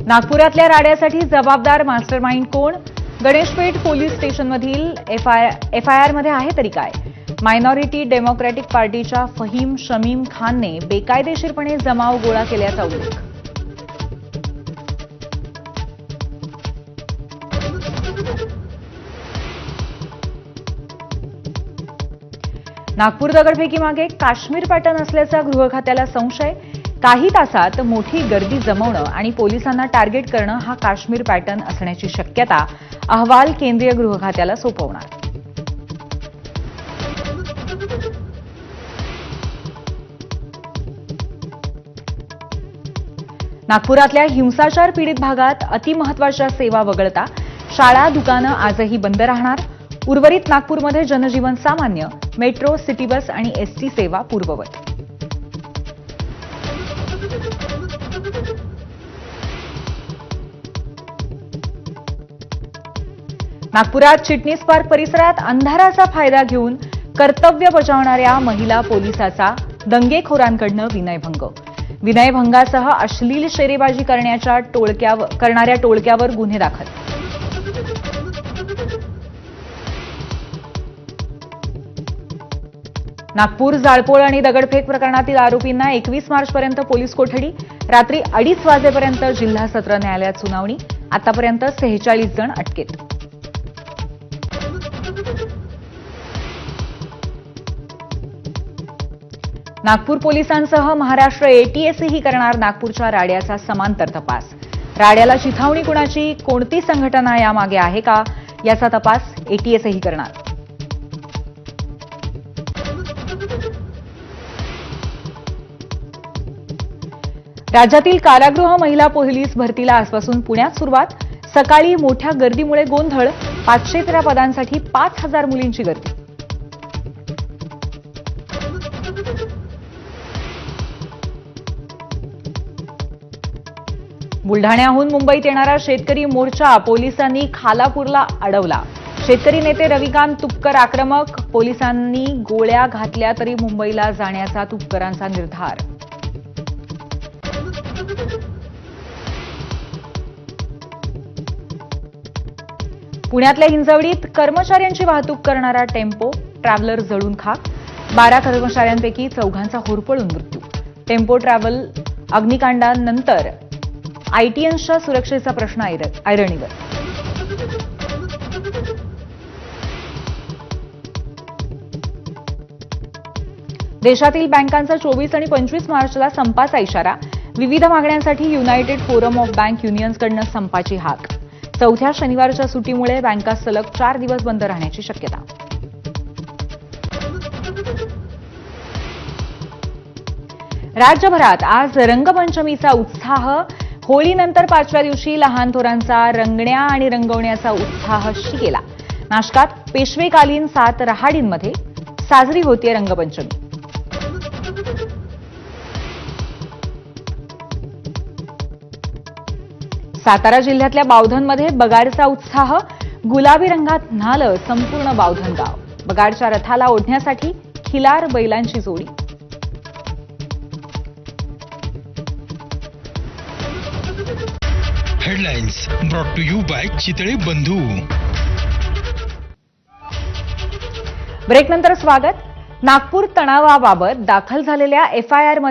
नागपुरातल्या राड्यासाठी जबाबदार मास्टरमाइंड कोण? गणेशपेठ पोलीस स्टेशनमधील एफआयआरमध्ये आहे तरी काय? मायनॉरिटी डेमोक्रॅटिक पार्टीच्या फहीम शमीम खानने बेकायदेशीरपणे जमाव गोळा केल्याचा उल्लेख. नागपूर दगडफेकीमागे काश्मीर पॅटर्न असल्याचा गृह खात्याला संशय. काही तासात मोठी गर्दी जमवणं आणि पोलिसांना टार्गेट करणं हा काश्मीर पॅटर्न असण्याची शक्यता अहवाल केंद्रीय गृह खात्याला सोपवणार. नागपुरातल्या हिंसाचार पीडित भागात अतिमहत्वाच्या सेवा वगळता शाळा दुकानं आजही बंद राहणार. उर्वरित नागपूरमध्ये जनजीवन सामान्य. मेट्रो, सिटी बस आणि एसटी सेवा पूर्ववत. नागपुरात चिटणीस पार्क परिसरात अंधाराचा फायदा घेऊन कर्तव्य बजावणाऱ्या महिला पोलिसाचा दंगेखोरांकडनं विनयभंग. विनयभंगासह अश्लील शेरेबाजी करणाऱ्या टोळक्यावर गुन्हे दाखल. नागपूर जाळपोळ आणि दगडफेक प्रकरणातील आरोपींना 21 मार्चपर्यंत पोलीस कोठडी. रात्री 2:30 वाजेपर्यंत जिल्हा सत्र न्यायालयात सुनावणी. आतापर्यंत 46 जण अटकेत. नागपूर पोलिसांसह महाराष्ट्र एटीएसही करणार नागपूरच्या राड्याचा समांतर तपास. राड्याला चिथावणी कुणाची, कोणती संघटना यामागे आहे का, याचा तपास एटीएसही करणार. राज्यातील कारागृह महिला पोलीस भरतीला आजपासून पुण्यात सुरुवात. सकाळी मोठ्या गर्दीमुळे गोंधळ. 513 पदांसाठी 5000 मुलींची गर्दी. बुलढाण्याहून मुंबईत येणारा शेतकरी मोर्चा पोलिसांनी खालापूरला अडवला. शेतकरी नेते रविकांत तुपकर आक्रमक. पोलिसांनी गोळ्या घातल्या तरी मुंबईला जाण्याचा तुपकरांचा निर्धार. पुण्यातल्या हिंजवडीत कर्मचाऱ्यांची वाहतूक करणारा टेम्पो ट्रॅव्हलर जळून खाक. 12 कर्मचाऱ्यांपैकी 4घांचा होरपळून मृत्यू. टेम्पो ट्रॅव्हल अग्निकांडानंतर आयटीएनच्या सुरक्षेचा प्रश्न ऐरणीवर. देशातील बँकांचा 24 आणि 25 मार्चला संपाचा इशारा. विविध मागण्यांसाठी युनायटेड फोरम ऑफ बँक युनियन्सकडनं संपाची हाक. चौथ्या शनिवारच्या सुट्टीमुळे बँका सलग 4 दिवस बंद राहण्याची शक्यता. राज्यभरात आज रंगपंचमीचा उत्साह. होळीनंतर 5व्या दिवशी लहान थोरांचा रंगण्या आणि रंगवण्याचा उत्साह शिकेला. नाशकात पेशवेकालीन 7 रहाडींमध्ये साजरी होतीये रंगपंचमी. सातारा जिल्ह्यातल्या बावधनमध्ये बगाडचा उत्साह. गुलाबी रंगात न्हालं संपूर्ण बावधन गाव. बगाडच्या रथाला ओढण्यासाठी खिलार बैलांची जोडी. Headlines brought to you by Chitale Bandhu. ब्रेकनंतर स्वागत. नागपूर तणावाबाबत दाखल झालेल्या एफआयआरमध्ये